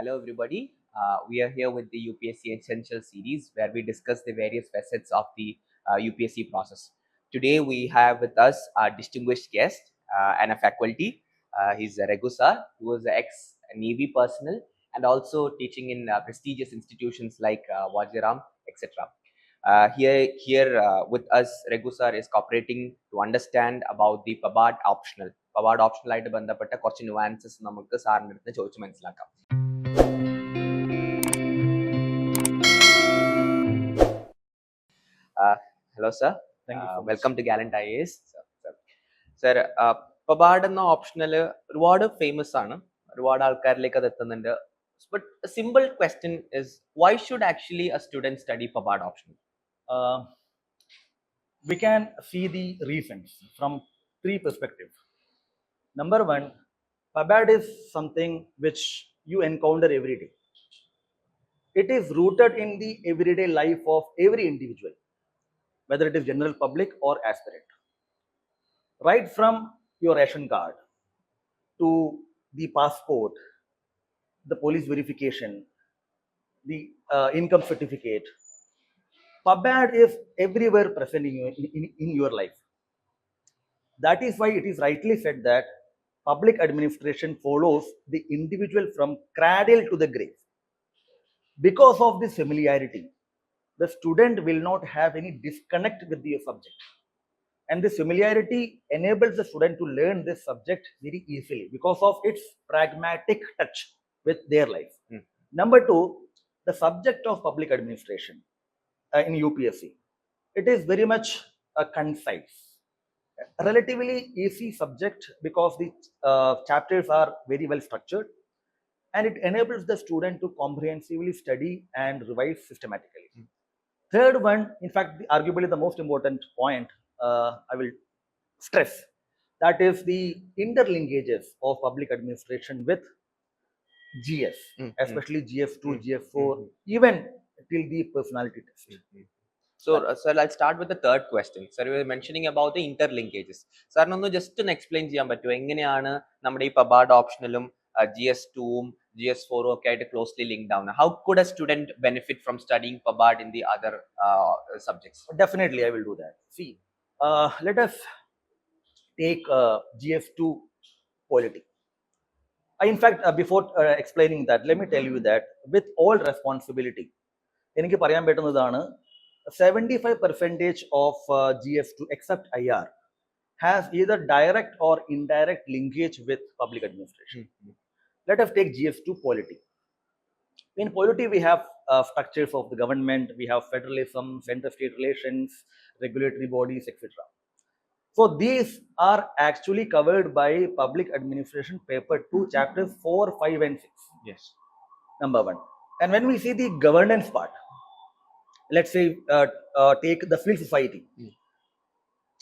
Hello, everybody. We are here with the UPSC Essential series where we discuss the various facets of the UPSC process. Today, we have with us our distinguished guest and a faculty. He's Regu sir, who is an ex-Navy personnel and also teaching in prestigious institutions like Wajiram, etc. Here with us, Regu sir is cooperating to understand about the PABAD optional. PABAD optional ആയിട്ട് ബന്ധപ്പെട്ട കുറച്ച് nuances നമുക്ക് സാറിൻ്റെ അടുത്ത് ചോദിച്ച് മനസ്സിലാക്കാം. Hello, sir. Thank you so much. Welcome to Gallant IAS. Sir, PABAD എന്ന optional ഒരുപാട് ഫേമസ് ആണ്, ഒരുപാട് ആൾക്കാരിലേക്ക് അത് എത്തുന്നുണ്ട്. But a simple question is, why should actually a student study PABAD optional? We can see the reasons from three perspectives. Number one, PABAD is something which you encounter every day. It is rooted in the everyday life of every individual, whether it is general public or aspirant. Right from your ration card to the passport, the police verification, the income certificate, PABAD is everywhere present in your life. That is why it is rightly said that public administration follows the individual from cradle to the grave. Because of this familiarity, the student will not have any disconnect with the subject. And this familiarity enables the student to learn this subject very easily because of its pragmatic touch with their life. Number two, the subject of public administration in UPSC, it is very much concise, relatively easy subject because the chapters are very well structured, and it enables the student to comprehensively study and revise systematically. Third one, in fact, arguably the most important point I will stress, that is the interlinkages of public administration with GS, especially GS2, GS4, even till the personality test. So, sir, I'll start with the third question. Sir, you were mentioning about the interlinkages. Sir, ഒന്ന് just ഒന്ന് explain ചെയ്യാൻ പറ്റുമോ എങ്ങനെയാണ് നമ്മുടെ ഈ പബാഡ് ഓപ്ഷണലും GS2ഉം GS4ഉം ഒക്കെ ആയിട്ട് closely linked ആവുന്നത്? How could a student benefit from studying PABAD in the other subjects? Definitely, I will do that. See, let us take GS2 polity. In fact, before explaining that, let me tell you that with all responsibility, എനിക്ക് പറയാൻ പറ്റുന്നതാണ് 75% of GS2 except IR has either direct or indirect linkage with public administration. Let us take GS2 polity. In polity, we have structures of the government, we have federalism, center-state relations, regulatory bodies, etc. So these are actually covered by public administration paper 2, chapters 4, 5 and 6. Yes. Number one. And when we see the governance part, let's say take the field society.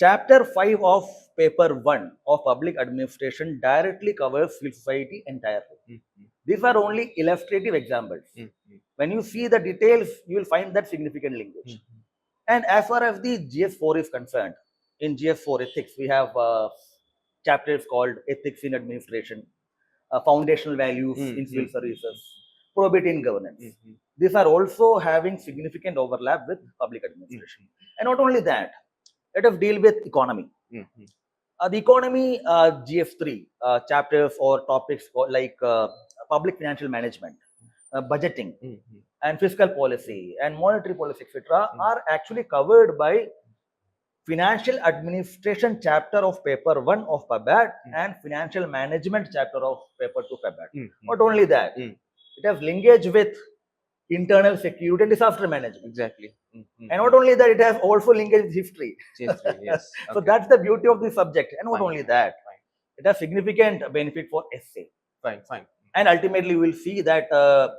Chapter 5 of paper 1 of public administration directly covers field society entirely. These are only illustrative examples. When you see the details, you will find that significant linkage. And as far as the GS4 is concerned, in GS4 ethics, we have chapters called ethics in administration, foundational values in civil services, probity in governance. These are also having significant overlap with public administration. And not only that, let us deal with economy. The economy GS3 chapters or topics like public financial management, budgeting, and fiscal policy and monetary policy, etc., are actually covered by financial administration chapter of paper 1 of PABAD and financial management chapter of paper 2 PABAD. Not only that, it has linkage with internal security and disaster management. Exactly. And not only that, it has also linkage with history. History, yes. So that's the beauty of the subject. And not only that, it has significant benefit for essay. Fine. And ultimately, we will see that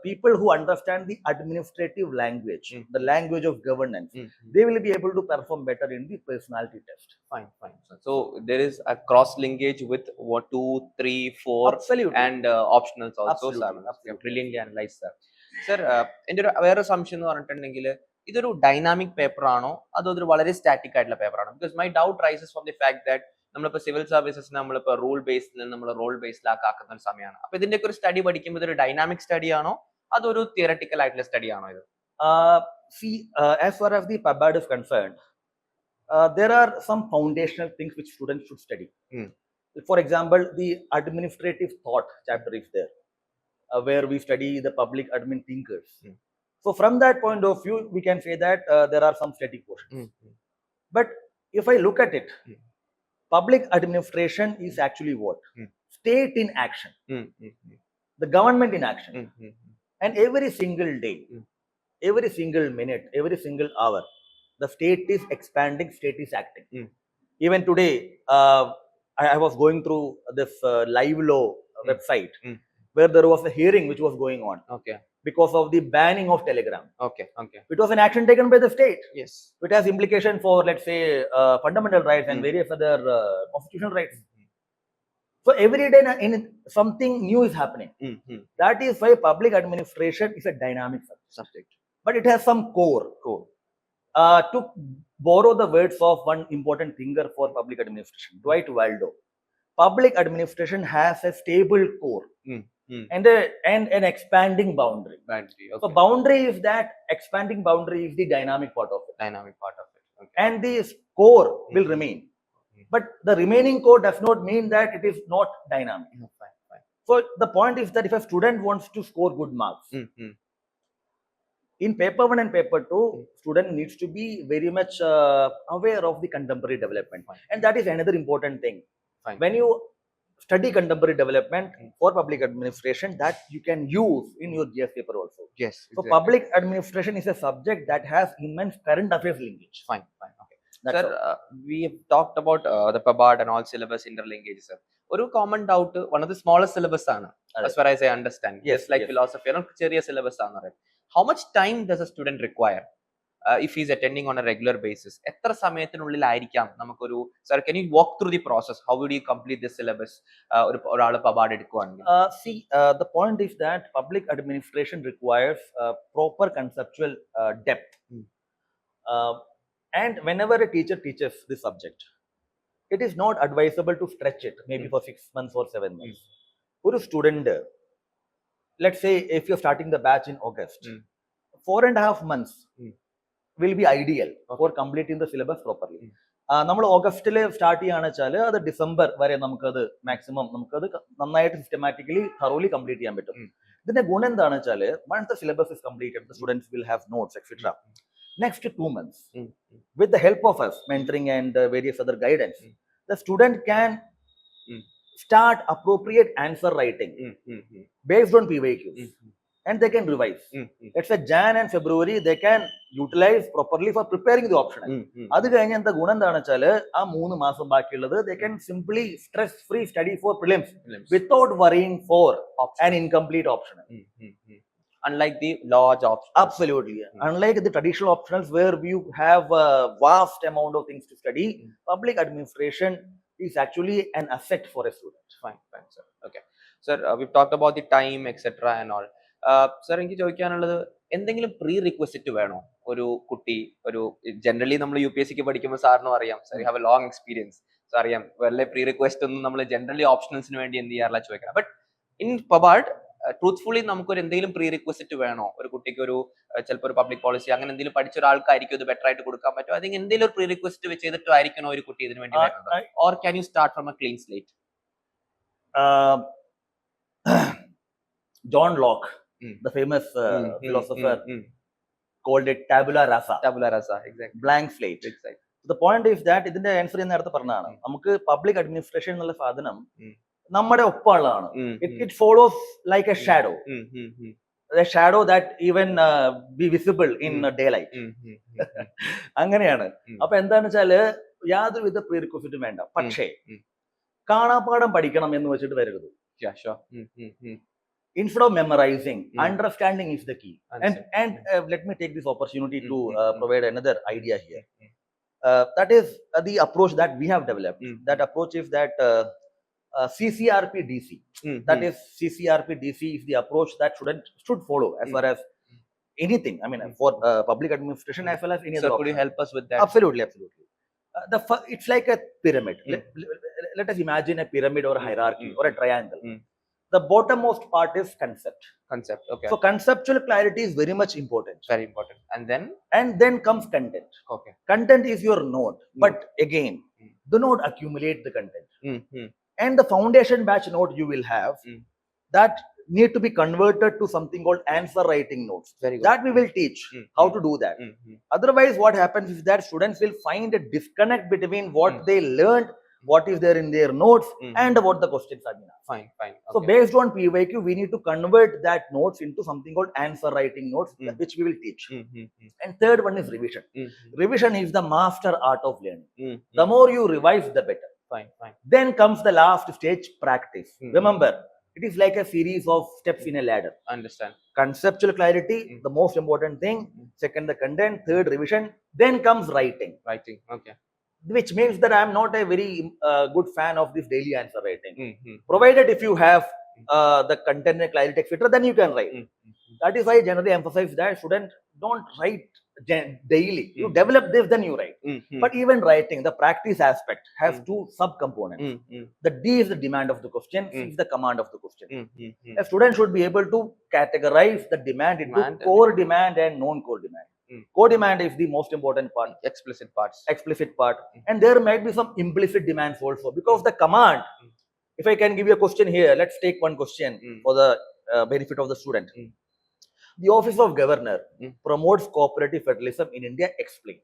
people who understand the administrative language, the language of governance, they will be able to perform better in the personality test. Fine. So there is a cross linkage with 2, 3, 4 Absolutely. and optionals also. Absolutely. Brilliantly analyzed, sir. Sir, എൻ്റെ ഒരു വേറെ സംശയം എന്ന് പറഞ്ഞിട്ടുണ്ടെങ്കിൽ ഇതൊരു dynamic paper ആണോ അതോ ഒരു വളരെ സ്റ്റാറ്റിക് ആയിട്ടുള്ള പേപ്പർ ആണോ? Because my doubt rises from the fact that നമ്മളിപ്പോൾ സിവിൽ സർവീസസ് നമ്മളിപ്പോൾ റൂൾ ബേസ്ഡിൽ നമ്മൾ റോൾ ബേസ്ഡിലാക്കുന്ന ഒരു സമയമാണ്. അപ്പൊ ഇതിന്റെയൊക്കെ ഒരു സ്റ്റഡി പഠിക്കുമ്പോൾ ഇതൊരു ഡൈനാമിക് സ്റ്റഡി ആണോ അതൊരു തിയറട്ടിക്കൽ ആയിട്ടുള്ള സ്റ്റഡി ആണോ ഇത്? See, as far as the PubAd is concerned, there are some foundational things which students should study. For example, the administrative thought chapter is there, where we study the public admin thinkers. So from that point of view, we can say that there are some static portions. But if I look at it, public administration is actually what? State in action. The government in action. And every single day, every single minute, every single hour, the state is expanding, state is acting. Even today, I was going through this live law website where there was a hearing which was going on. Okay. Because of the banning of Telegram. Okay. It was an action taken by the state. Yes. It has implication for, let's say, fundamental rights and various other constitutional rights. So every day something new is happening. That is why public administration is a dynamic subject. But it has some core. To borrow the words of one important thinker for public administration, Dwight Waldo, public administration has a stable core and an expanding boundary. Okay. So boundary is that, expanding boundary is the dynamic part of it. Okay. And this core will remain. But the remaining core does not mean that it is not dynamic. Fine. So the point is that if a student wants to score good marks, in paper 1 and paper 2, student needs to be very much aware of the contemporary development. And that is another important thing. When you study contemporary development for public administration, that you can use in your GS paper also. Yes. So public administration is a subject that has immense current affairs linkage. Fine. Okay. Sir, we have talked about the PubAd and all syllabus interlinkages, sir. One common doubt, one of the smallest syllabus as far as I understand. Yes, like philosophy, syllabus. How much time does a student require if he is attending on a regular basis? Sir, can you walk through the process? How would you complete this syllabus? See, the point is that public administration requires proper conceptual depth. And whenever a teacher teaches this subject, it is not advisable to stretch it maybe for 6 months or 7 months. For a student, let's say if you're starting the batch in August, 4.5 months will be ideal for completing the syllabus properly. നമ്മൾ ഓഗസ്റ്റിൽ start ചെയ്യുകയാണെന്ന് വെച്ചാൽ അത് December വരെ നമുക്കത് maximum നമുക്കത് നന്നായിട്ട് systematically thoroughly complete ചെയ്യാൻ പറ്റും. ഇതിന്റെ ഗുണം എന്താണെന്ന് വെച്ചാൽ once the syllabus is completed, the students will have notes, etc. Next 2 months, with the help of us, mentoring and various other guidance, the student can start appropriate answer writing based on PYQs, and they can revise. Let's say Jan and February, they can utilize properly for preparing the optional. അത് കഴിഞ്ഞ എന്താ ഗുണം എന്താണെന്ന് വെച്ചാൽ ആ 3 മാസം ബാക്കിയുള്ളത് they can simply stress free study for prelims without worrying for an incomplete optional. Unlike the large options. Absolutely. Unlike the traditional optionals where you have a vast amount of things to study, public administration is actually an asset for a student. Fine, sir. Okay. Sir, we've talked about the time, etc. and all. Sir, എനിക്ക് ചോദിക്കാനുള്ളത് എന്തെങ്കിലും pre requisite വേണോ ഒരു കുട്ടി ഒരു generally നമ്മൾ UPSC പഠിക്കുമ്പോൾ സാറിനും അറിയാം, sir you have A long experience, so അറിയാം വല്ല പ്രീ റിക്വസ്റ്റ് ഒന്നും നമ്മൾ ജനറലി ഓപ്ഷണൽസിന് വേണ്ടി എന്ത് ചെയ്യാറില്ല ചോദിക്കണം. ബട്ട് ഇൻ PubAd ട്രൂത്ത്ഫുള്ളി നമുക്കൊരു എന്തെങ്കിലും പ്രീ റിക്വസിറ്റ് വേണോ ഒരു കുട്ടിക്ക് ഒരു ചിലപ്പോൾ ഒരു പബ്ലിക് പോളിസി അങ്ങനെ എന്തെങ്കിലും പഠിച്ച ഒരാൾക്കായിരിക്കും ഇത് ബെറ്റർ ആയിട്ട് കൊടുക്കാൻ പറ്റും, അല്ലെങ്കിൽ എന്തെങ്കിലും ഒരു പ്രീ റിക്വസ്റ്റ് വെച്ച് ചെയ്തിട്ടായിരിക്കണോ ഒരു കുട്ടി ഇതിന് വേണ്ടി വരുന്നത്, or can you start from A clean slate? John Locke, the famous philosopher, called it tabula rasa. Exactly. Blank slate. Exactly. The point is that ഇതിന്റെ ആൻസർ നേരത്തെ പറഞ്ഞതാണ്, നമുക്ക് പബ്ലിക് അഡ്മിനിസ്ട്രേഷൻ എന്നുള്ള സാധനം നമ്മുടെ ഒപ്പമുള്ളതാണ്. It follows like a shadow. A shadow that even be visible in daylight. അങ്ങനെയാണ്. അപ്പൊ എന്താണെന്ന് വെച്ചാല് യാതൊരുവിധ പ്രീ റിക്വസിറ്റും വേണ്ട, പക്ഷേ കാണാപ്പാഠം പഠിക്കണം എന്ന് വെച്ചിട്ട് വരരുത്. Instead of memorizing, understanding is the key. And let me take this opportunity to provide another idea here. That is the approach that we have developed. That approach is that CCRP-DC. That is CCRP-DC is the approach that students should follow as far as anything. I mean, for public administration as well as any other. So could you help us with that? Absolutely. It's like a pyramid. Let us imagine a pyramid or a hierarchy or a triangle. The bottommost part is concept. Concept. Okay. So conceptual clarity is very much important. Very important. And then comes content. Okay. Content is your node, but again, do not accumulate the content. And the foundation batch node you will have that need to be converted to something called answer writing notes. Very good. That we will teach how to do that. Otherwise, what happens is that students will find a disconnect between what they learned, what is there in their notes, and what the questions are being asked. Fine. Okay. So based on PYQ, we need to convert that notes into something called answer writing notes, which we will teach. And third one is revision. Revision is the master art of learning. The more you revise, the better. Fine. Then comes the last stage, practice. Remember, it is like a series of steps in a ladder. Understand. Conceptual clarity, the most important thing. Second, the content. Third, revision. Then comes writing. Writing. Okay. Which means that I am not a very good fan of this daily answer writing. Provided if you have the content and clarity, etc., then you can write. That is why I generally emphasize that students don't write daily. You develop this, then you write. But even writing, the practice aspect has two sub-components. The D is the demand of the question, C is the command of the question. A student should be able to categorize the demand into core demand and non-core demand. Core demand is the most important part. Explicit parts. Explicit part. And there might be some implicit demands also, because the command, if I can give you a question here, let's take one question for the benefit of the student. The Office of Governor promotes cooperative federalism in India. Explain.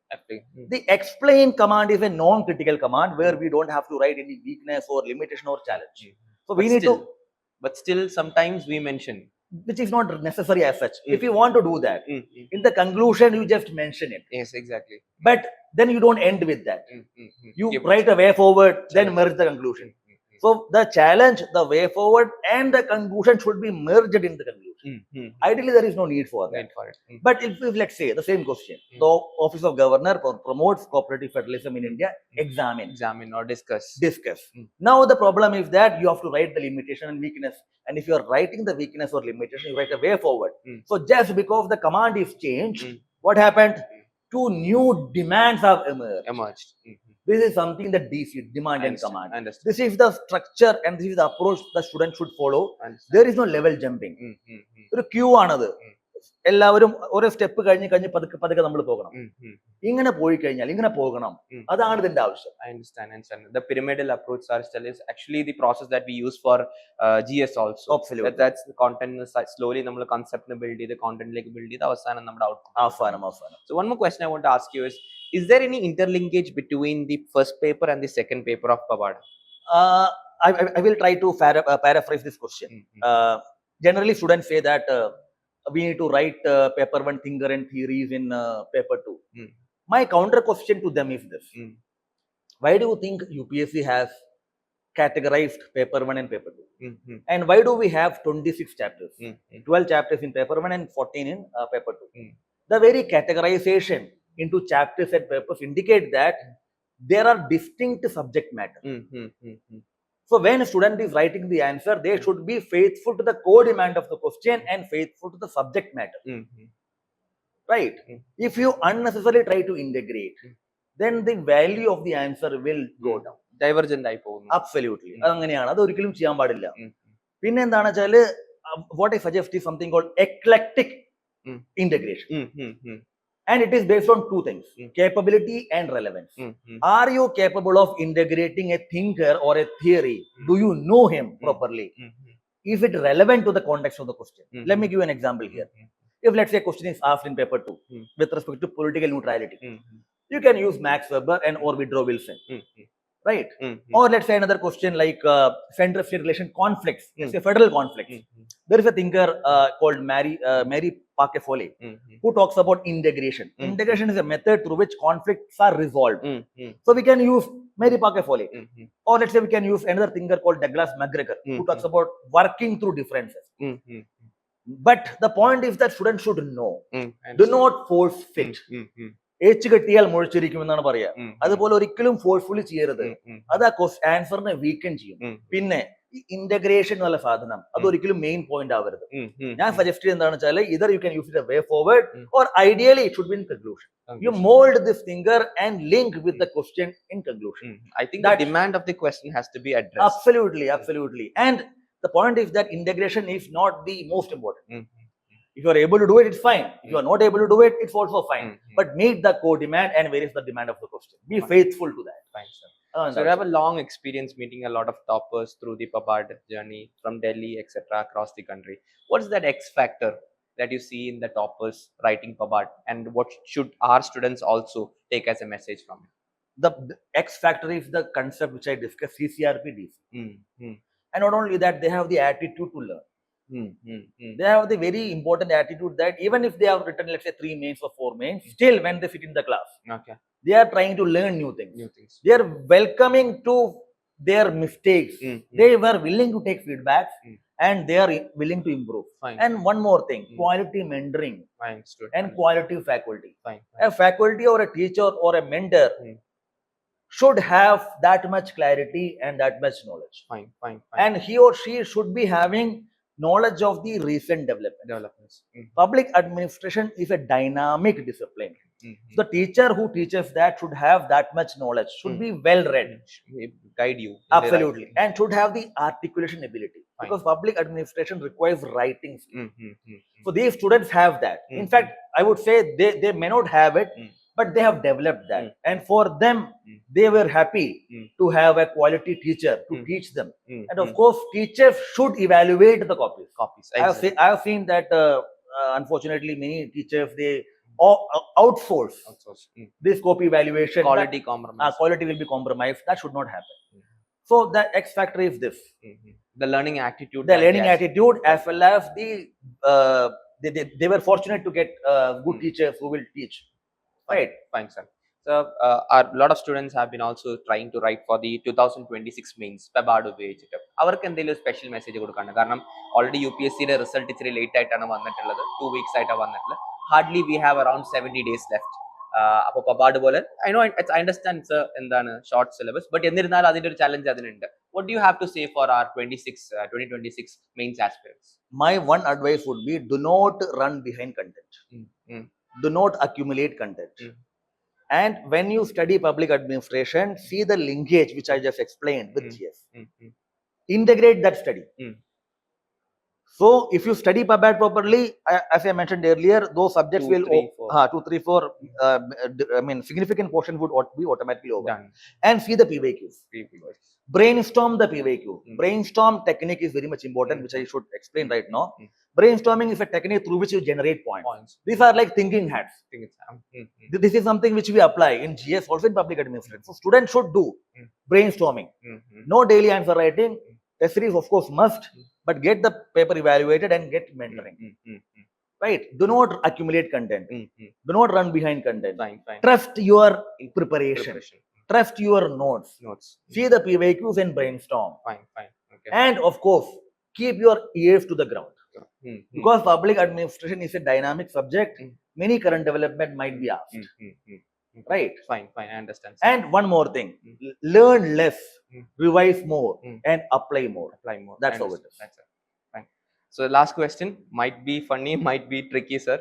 The explain command is a non-critical command where we don't have to write any weakness or limitation or challenge. So we need to. But still, sometimes we mention. Which is not necessary as such. If you want to do that, in the conclusion, you just mention it. Yes, exactly. But then you don't end with that. You write a way forward, then merge the conclusion. So the challenge, the way forward, and the conclusion should be merged in the conclusion. Ideally, there is no need for that. But if let's say the same question, the Office of Governor promotes cooperative federalism in India, examine or discuss. Now the problem is that you have to write the limitation and weakness. And if you are writing the weakness or limitation, you write a way forward. So just because the command is changed, what happened? Two new demands have emerged. This is something that DC, demand and command. This is the structure and this is the approach the student should follow. There is no level jumping. ഒരു Q ആണത്. എല്ലാവരും ഓരോ step കഴിഞ്ഞ് പതുക്കെ പതുക്കെ നമ്മൾ പോകണം. ഇങ്ങനെ പോയി കഴിഞ്ഞാൽ ഇങ്ങനെ പോകണം. അതാണ് ഇതിന്റെ ആവശ്യം. I understand. The pyramidal approach is actually the process that we use for GS also. Absolutely. That's the content slowly നമ്മൾ concept build ചെയ്ത് content build ചെയ്ത് അവസാനം നമ്മുടെ output. അവസാനം. So one more question I want to ask you is there any interlinkage between the first paper and the second paper of Pabad? I will try to paraphrase this question. Generally, students say that we need to write paper 1 thinker and theories in paper 2. My counter question to them is this. Why do you think UPSC has categorized paper 1 and paper 2? And why do we have 26 chapters? 12 chapters in paper 1 and 14 in paper 2. The very categorization into chapters and papers indicate that there are distinct subject matter. So when a student is writing the answer, they should be faithful to the core demand of the question and faithful to the subject matter. Right? If you unnecessarily try to integrate, then the value of the answer will go down. Divergent ആയി പോകുന്നു. Absolutely. അതങ്ങനെയാണ്. അത് ഒരിക്കലും ചെയ്യാൻ പാടില്ല. പിന്നെ എന്താണെന്ന് വെച്ചാൽ what I suggest is something called eclectic integration. And it is based on two things, capability and relevance. Are you capable of integrating a thinker or a theory? Do you know him properly? Is it relevant to the context of the question? Let me give you an example here. If let's say a question is asked in paper 2 with respect to political neutrality, you can use Max Weber and or Woodrow Wilson. Right? Or let's say another question like center-state relation conflicts, let's say federal conflicts. There is a thinker called Mary Parker-Foley who talks about integration. Integration is a method through which conflicts are resolved. So we can use Mary Parker-Foley. Or let's say we can use another thinker called Douglas MacGregor who talks about working through differences. But the point is that students should know. Do not force fit. ഏച്ച് കെട്ടിയാൽ മുഴിച്ചിരിക്കും എന്നാണ് പറയാ. അതുപോലെ ഒരിക്കലും forcefully ചെയ്യരുത്. അത് ആ ആൻസറിനെ വീക്കൻ ചെയ്യും. പിന്നെ ഈ ഇന്റഗ്രേഷൻ എന്നുള്ള സാധനം അതൊരിക്കലും മെയിൻ പോയിന്റ് ആവരുത്. ഞാൻ സജസ്റ്റ് ചെയ്യുന്നത് എന്താണെന്ന് വെച്ചാൽ either you can use it a way forward or ideally it should be in conclusion. You mold this finger and link with the question in conclusion. I think that the demand of the question has to be addressed. Absolutely. And the point is that integration is not the most important. If you are able to do it, it's fine. If you are not able to do it, it's also fine. But meet the core demand and where is the demand of the question. Be faithful to that. Fine, sir. So you have a long experience meeting a lot of toppers through the PABAD journey from Delhi, etc., across the country. What is that X factor that you see in the toppers writing PABAD, and what should our students also take as a message from it? The X factor is the concept which I discussed, CCRP-DC. And not only that, they have the attitude to learn. They have the very important attitude that even if they have written, let's say, 3 mains or 4 mains, still when they sit in the class, they are trying to learn new things. They are welcoming to their mistakes. They were willing to take feedback and they are willing to improve. And one more thing, quality mentoring and quality faculty. A faculty or a teacher or a mentor should have that much clarity and that much knowledge. And he or she should be having knowledge of the recent developments. Public administration is a dynamic discipline. The teacher who teaches that should have that much knowledge, should be well read, guide you. Absolutely. And should have the articulation ability. Because public administration requires writing skills. So these students have that. In fact, I would say they may not have it, but they have developed that. And for them, they were happy to have a quality teacher to teach them. And of course, teachers should evaluate the copies. Exactly. I have seen that unfortunately many teachers, they outsource this copy evaluation. Quality compromise. Quality will be compromised. That should not happen. So the X factor is this. The learning attitude. The learning attitude, as well as they were fortunate to get good teachers who will teach. Right. Fine, sir. So a lot of students have been also trying to write for the 2026 mains PABAD ഉപയോഗിച്ചിട്ട് അവർക്ക് എന്തെങ്കിലും special message കൊടുക്കാണ്. കാരണം already UPSCയുടെ result ഇച്ചിരി late ആയിട്ടാണ് വന്നിട്ടുള്ളത്. 2 weeks ആയിട്ടാണ് വന്നിട്ടുള്ളത്. Hardly we have around 70 days left. അപ്പോൾ PABAD പോലെ ഐ അണ്ടർസ്റ്റാൻഡ് ഇറ്റ്സ് എന്താണ് ഷോർട്ട് സിലബസ്, ബട്ട് എന്നിരുന്നാലും അതിന്റെ ഒരു ചലഞ്ച് അതിനുണ്ട്. What do you have to say for our 2026 mains aspirants? My one advice would be, do not run behind content. Do not accumulate content. And when you study public administration, see the linkage which I just explained with GS. Integrate that study. So if you study PABAD properly, as I mentioned earlier, those subjects 2, 3, 4 I mean significant portion would be automatically over. And see the PYQs. Brainstorm the PYQ. Brainstorm technique is very much important, which I should explain right now. Brainstorming is a technique through which you generate points. These are like thinking hats. This is something which we apply in GS, also in public administration. So students should do brainstorming. No daily answer writing. Test series, of course, must, but get the paper evaluated and get mentoring. Right? Do not accumulate content. Do not run behind content. Trust your preparation. Trust your notes. See the PYQs and brainstorm. Okay. And of course, keep your ears to the ground. Because public administration is a dynamic subject, many current development might be asked. Right? Fine, I understand. And one more thing, learn less, revise more, and apply more. That's how it is. That's it. Fine. So the last question might be funny, might be tricky, sir,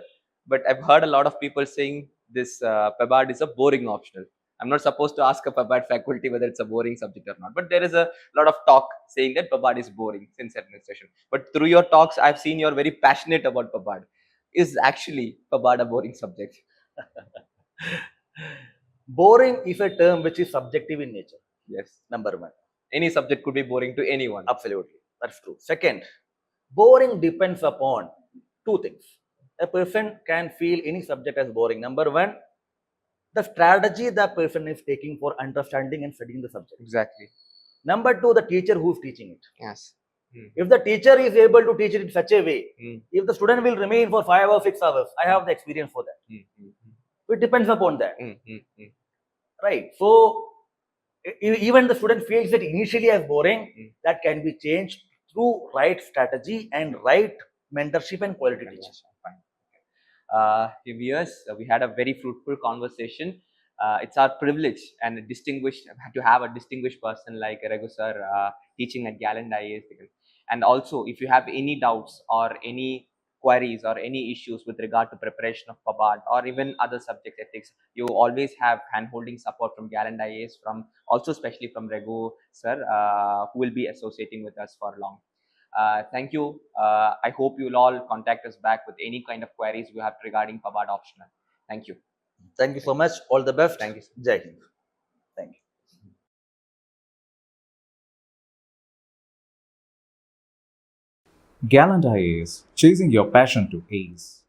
but I've heard a lot of people saying this PABAD is a boring optional. I'm not supposed to ask a PABAD faculty whether it's a boring subject or not, but there is a lot of talk saying that PABAD is boring since administration. But through your talks, I've seen you're very passionate about PABAD. Is actually PABAD a boring subject? Boring is a term which is subjective in nature. Yes. Number one. Any subject could be boring to anyone. Absolutely. That's true. Second, boring depends upon 2 things. A person can feel any subject as boring. Number one, the strategy that person is taking for understanding and studying the subject. Exactly. Number 2, the teacher who is teaching it. Yes. If the teacher is able to teach it in such a way, if the student will remain for 5 or 6 hours, I have the experience for that. It depends upon that. Right. So even the student feels that initially as boring, that can be changed through right strategy and right mentorship and quality teaching. viewers. We had a very fruitful conversation. It's our privilege and a distinguished to have a distinguished person like Raghu sir teaching at Gallant IAS. And also, if you have any doubts or any queries or any issues with regard to preparation of PABAD or even other subject ethics, you always have hand-holding support from Gallant IAS, from also especially from Raghu sir, who will be associating with us for long. Thank you. I hope you'll all contact us back with any kind of queries you have regarding PABAD optional. Thank you. Thank you so much. All the best. Thank you. Jai Hind. Thank you. Gallant IAS, chasing your passion to ace.